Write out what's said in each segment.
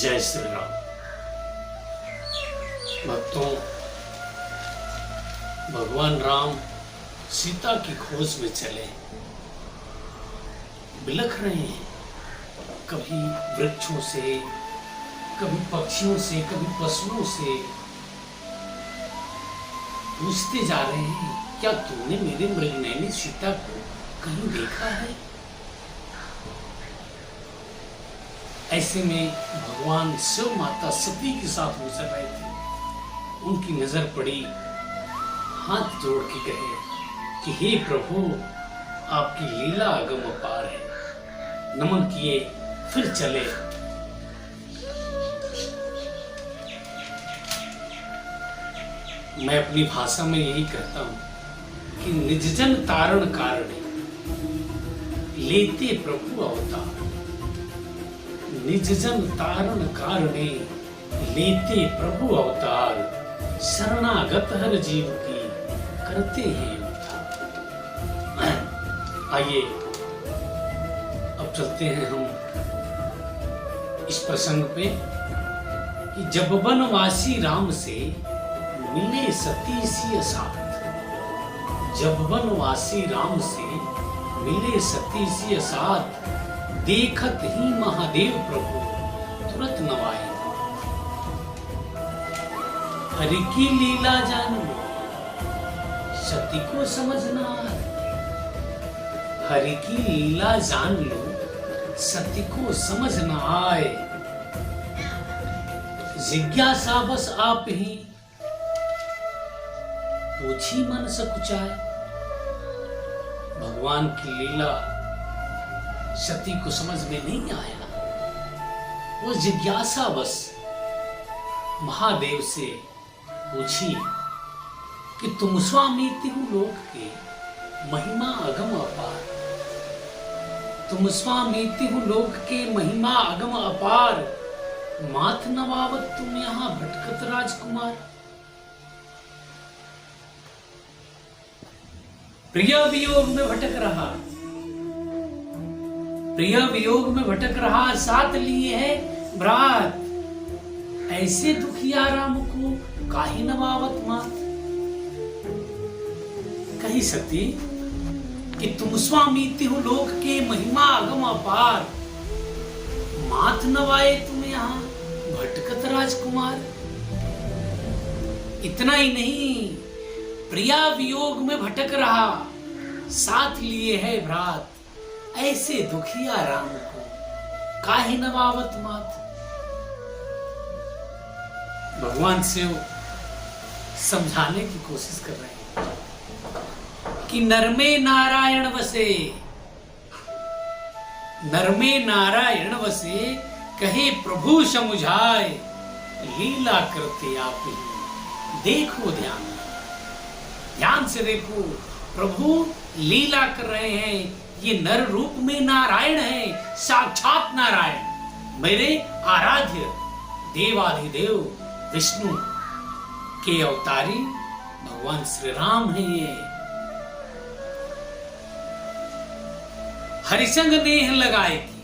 जय श्री राम। भक्तों, भगवान राम सीता की खोज में चले, बिलख रहे हैं, कभी वृक्षों से, कभी पक्षियों से, कभी पशुओं से। पूछते जा रहे हैं, क्या तूने मेरे मृगनयनी सीता को कहीं देखा है? ऐसे में भगवान शिव माता सती के साथ गुजर रहे थे। उनकी नजर पड़ी, हाथ जोड़ के कहे कि हे प्रभु, आपकी लीला अगम अपार है। नमन किए, फिर चले। मैं अपनी भाषा में यही कहता हूं कि निजजन तारण कारण लेते प्रभु अवतार। निजजन तारण कारणे लेते प्रभु अवतार। शरणागत हर जीव की करते हैं उद्धार। आइए अब चलते हैं हम इस प्रसंग पे कि जब वनवासी राम से मिले सती सिय साथ। जब वनवासी राम से मिले सती सिय साथ, देखत ही महादेव प्रभु तुरंत नवाए। हरि की लीला जान लो, सती को समझना। हरि की लीला जान लो, सती को समझना आए। जिज्ञासा बस आप ही पूछी मन सकुचाए। भगवान की लीला सती को समझ में नहीं आया। वो जिज्ञासा बस महादेव से पूछी कि तुम स्वामी तिहुलोक के महिमा अगम अपार। तुम स्वामी तिहुलोक के महिमा अगम अपार, माथ नवावत तुम यहां भटकत राजकुमार। प्रिय वियोग में भटक रहा, प्रिय वियोग में भटक रहा, साथ लिए है भ्रात। ऐसे दुखिया राम को काहे नवावत मात। कही सती कि तुम स्वामी तिहुलोक के महिमा अगम अपार, मात नवाए तुम यहाँ भटकत राजकुमार। इतना ही नहीं, प्रिया वियोग में भटक रहा, साथ लिए है भ्रात। ऐसे दुखिया राम को काहे नवावत मात। भगवान शिव समझाने की कोशिश कर रहे हैं कि नर में नारायण वसे। नर में नारायण वसे, कहे प्रभु समुझाए। लीला करते आप ही देखो, ध्यान से देखो। प्रभु लीला कर रहे हैं। ये नर रूप में नारायण है, साक्षात नारायण, मेरे आराध्य देवाधिदेव विष्णु के अवतारी भगवान श्री राम हैं। ये हरिसंग नेह लगाए थी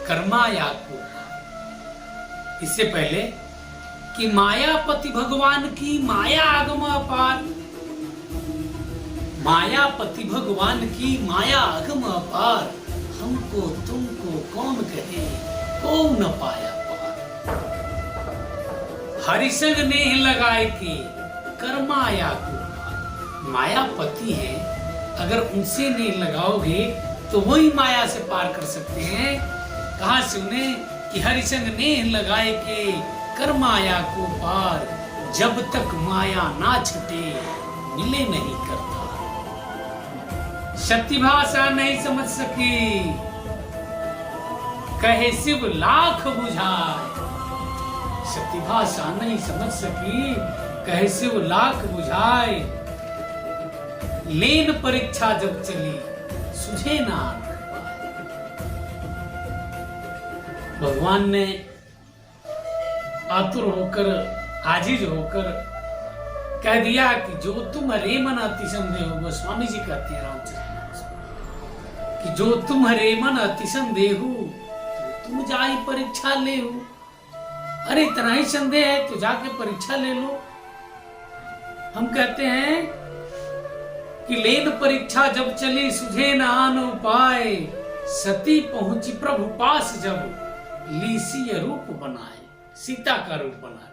कर्माया को। इससे पहले कि मायापति भगवान की माया आगम अपार। मायापति भगवान की माया अगम अपार, हमको तुमको कौन कहे, कौन न पाया पार। हरिसंग नेह लगाए थे कर्माया को। मायापति है, अगर उनसे नेह लगाओगे तो वही माया से पार कर सकते हैं। कहा से उन्हें कि हरिसंग नेह लगाए के कर्माया को पार, जब तक माया ना छूटे मिले नहीं करता। सती भाषा नहीं समझ सकी, कहे शिव लाख बुझाए। सती भाषा नहीं समझ सकी, कहे शिव लाख बुझाए। लेन परीक्षा जब चली, सुझे ना भगवान ने आतुर होकर, आजीज होकर कह दिया कि जो तुम हरे मन अति संदेह हो। स्वामी जी कहते हैं रामचरित कि जो तुम हरे मन अति संदेह, तुम जाई परीक्षा ले हो। अरे इतना ही संदेह है तो जाके परीक्षा ले लो। हम कहते हैं कि लेन परीक्षा जब चली सुझे न आन उपाय, सती पहुंची प्रभु पास जब लीसी रूप बनाए, सीता का रूप बना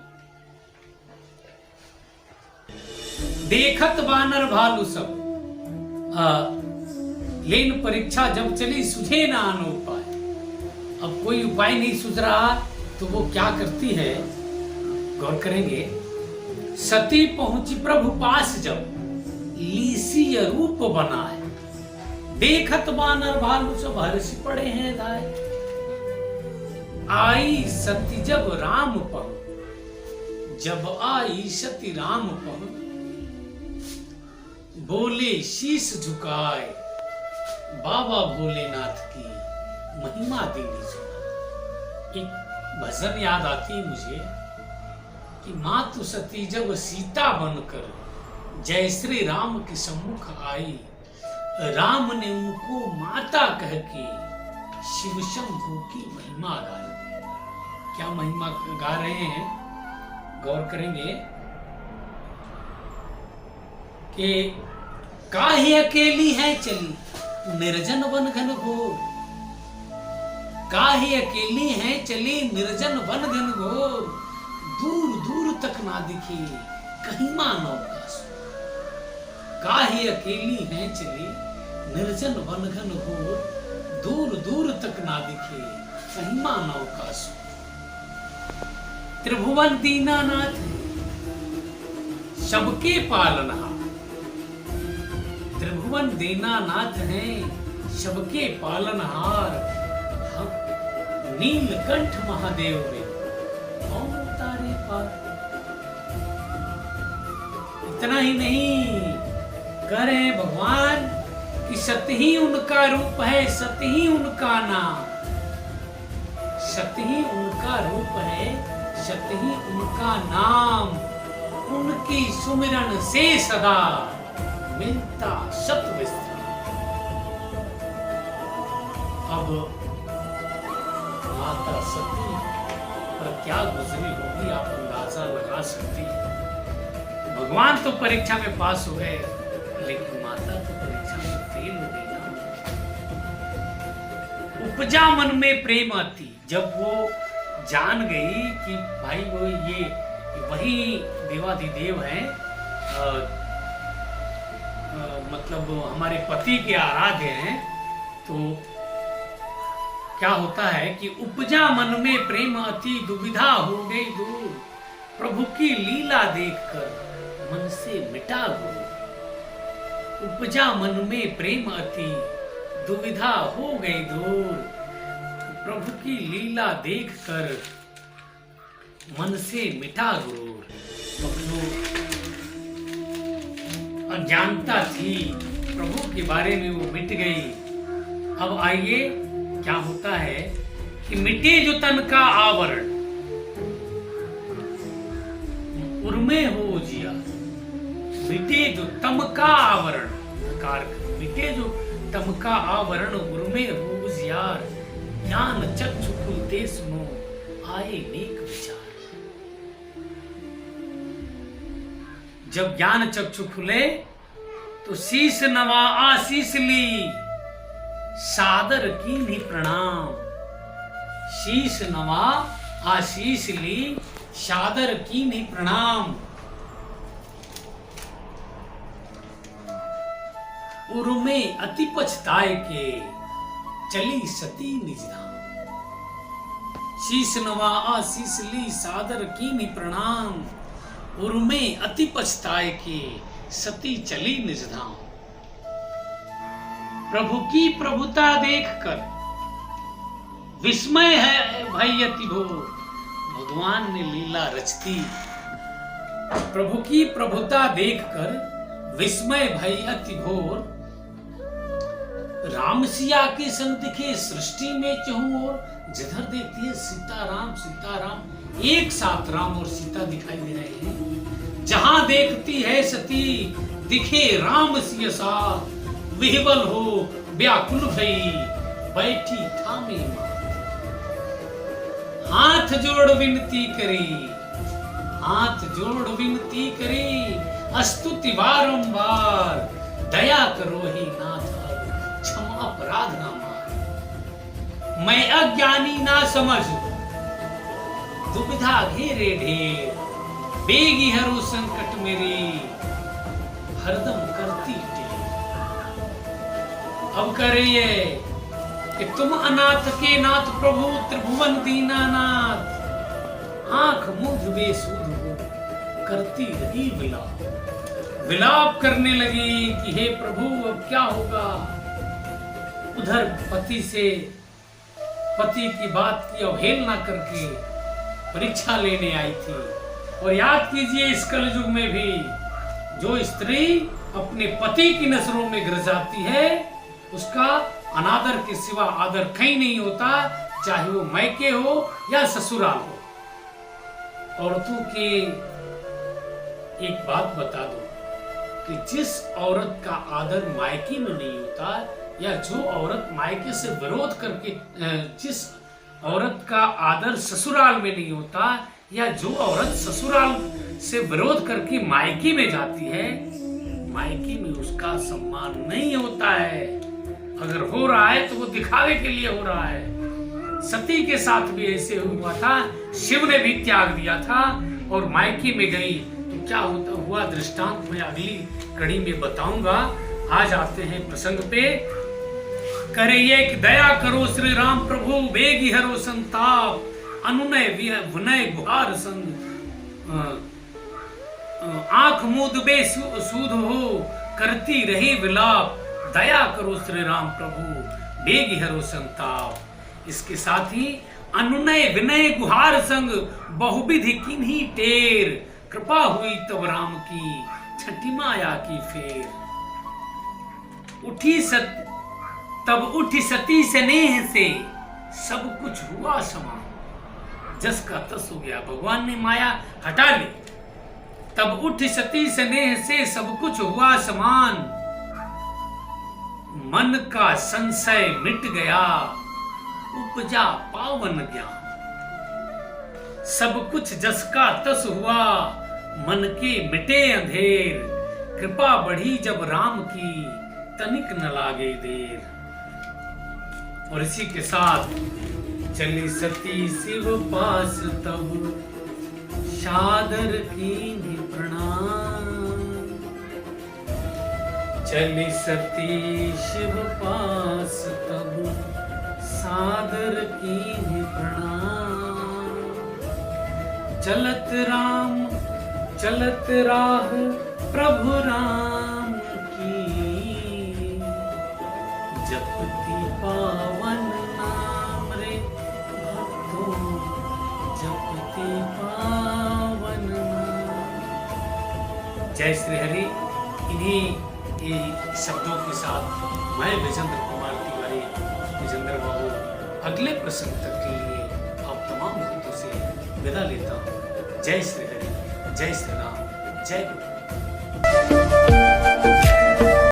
देखत बानर भालू सब। लेन परीक्षा जब चली सुझे न आन उपाय, अब कोई उपाय नहीं सूझ रहा तो वो क्या करती है, गौर करेंगे। सती पहुंची प्रभु पास जब लीसी रूप बनाए, देखत बानर भालू सब हर्षि पड़े हैं दाए। आई सती जब राम पहुं, जब आई सती राम पहुं, बोले शीश झुकाए, बाबा भोलेनाथ की महिमा देनी सुना। एक भजन याद आती है मुझे कि मातु सती जब सीता बनकर जय श्री राम के सम्मुख आई, राम ने उनको माता कह के शिव शंभू की महिमा गाई। क्या महिमा गा रहे हैं, गौर करेंगे कि काहे अकेली है चली निर्जन वन घन घोर, काहे अकेली है चली निर्जन वन घन घोर, दूर दूर तक ना दिखे कहीं मानव का सो। काहे अकेली है चली निर्जन वन घन घोर, दूर दूर तक ना दिखे कहीं मानव का सो। त्रिभुवन दीनानाथ सबके पालनहार, त्रिभुवन दीनानाथ है सबके पालनहार, हम नीलकंठ महादेव में कौन उतारे पार। इतना ही नहीं, करे भगवान कि सत ही उनका रूप है, सत ही उनका नाम, सत ही उनका रूप है, सत ही उनका नाम, उनकी सुमिरन से सदा मिलता सत विस्तार। अब माता सती पर क्या गुजरी होगी आप अंदाजा लगा सकती हैं। भगवान तो परीक्षा में पास हो गए, लेकिन माता तो परीक्षा में फेल हो गई ना। उपजा मन में प्रेम आती, जब वो जान गई कि भाई वो ये वही देवाधिदेव हैं, मतलब हमारे पति के आराध्य हैं, तो क्या होता है कि उपजा मन में प्रेम अति, दुविधा हो गई दूर, प्रभु की लीला देखकर मन से मिटा गुरु। उपजा मन में प्रेम अति, दुविधा हो गई दूर, प्रभु की लीला देखकर मन से मिटा गुरु। अज्ञानता थी प्रभु के बारे में वो मिट गई। अब आइए क्या होता है कि मिटे जो तन का आवरण, उर्मे हो जिया, मिटे जो तम का आवरण, मिटे जो तम का आवरण, उर्मे हो जियार, ज्ञान चक्षु खुलते सुनो आए नेक विचार। जब ज्ञान चक्षु खुले तो शीश नवा आशीष ली, सादर की नहीं प्रणाम। शीश नवा आशीष ली, सादर की नहीं प्रणाम। उर्मे अति पछताए के चली सती निज धाम। शीश नवा आशीष ली, सादर की नहीं प्रणाम। उर्मे अति पछताए के सती चली निज धाम। प्रभु की प्रभुता देखकर विस्मय है भई अति भोर। भगवान ने लीला रचती, प्रभु की प्रभुता देखकर विस्मय भई अति भोर। राम सिया के संग दिखे सृष्टि में चहु ओर, जिधर देखती है सीताराम सीताराम, एक साथ राम और सीता दिखाई दे रहे हैं। जहां देखती है सती दिखे राम सिया साथ, विह्वल हो व्याकुल भई बैठी थामे मां। हाथ जोड़ विनती करी, हाथ जोड़ विनती करी, स्तुति बारंबार, दया करो ही नाथ अब क्षमा अपराध ना मार। मैं अज्ञानी ना समझ दुविधा घेरे ढेर, बेगी हरो संकट मेरी हरदम करती टेर। अब करिए कि तुम अनाथ के नाथ प्रभु त्रिभुवन दीनानाथ, आंख मूंद बेसुध हो करती रही विलाप। विलाप करने लगी कि हे प्रभु अब क्या होगा। उधर पति की बात की अवहेलना करके परीक्षा लेने आई थी। और याद कीजिए इस कलयुग में भी जो स्त्री अपने पति की नजरों में गिर जाती है उसका अनादर के सिवा आदर कहीं नहीं होता, चाहे वो मायके हो या ससुराल हो। औरतों की एक बात बता दो कि जिस औरत का आदर मायके में नहीं होता, या जो औरत मायके से विरोध करके, जिस औरत का आदर ससुराल में नहीं होता, या जो औरत ससुराल से विरोध करके मायके में जाती है, मायके में उसका सम्मान नहीं होता है। अगर हो रहा है तो वो दिखावे के लिए हो रहा है। सती के साथ भी ऐसे हुआ था, शिव ने भी त्याग दिया था और मायके में गई तो क्या होता हुआ दृष्टांत मैं अगली कड़ी में बताऊंगा। आज आते हैं प्रसंग पे। करे ये कि दया करो श्री राम प्रभु, बेगी हरो संताप, अनुनय विनय गुहार संग, आंख मूंद बेसुध हो करती रही विलाप, दया करो श्री राम प्रभु, बेगी हरो संताप। इसके साथ ही अनुनय विनय गुहार संग, बहुविधि किन्ही टेर, कृपा हुई तब राम की छठी माया की फेर। तब उठी सती स्नेह से सब कुछ हुआ समान, जस का तस हो गया, भगवान ने माया हटा ली। तब उठी सती स्नेह से सब कुछ हुआ समान, मन का संशय मिट गया, उपजा पावन ज्ञान। सब कुछ जस का तस हुआ, मन के मिटे अंधेर, कृपा बढ़ी जब राम की, तनिक न लागे देर। और इसी के साथ चली सती शिव पास तब, सादर कीन्ही प्रणाम। चली सती शिव पास तब, सादर कीन्ही प्रणाम। चलत राह प्रभु राम की, जपती पावन नाम रे भक्तों, जपती पावन नाम। जय श्री हरि। इन्हीं शब्दों के साथ मैं विजेंद्र कुमार तिवारी, विजेंद्र बाबू, अगले प्रसंग तक के लिए आप तमाम भक्तों से विदा लेता हूँ। जय श्री हरि, जय श्री राम, जय गुरु।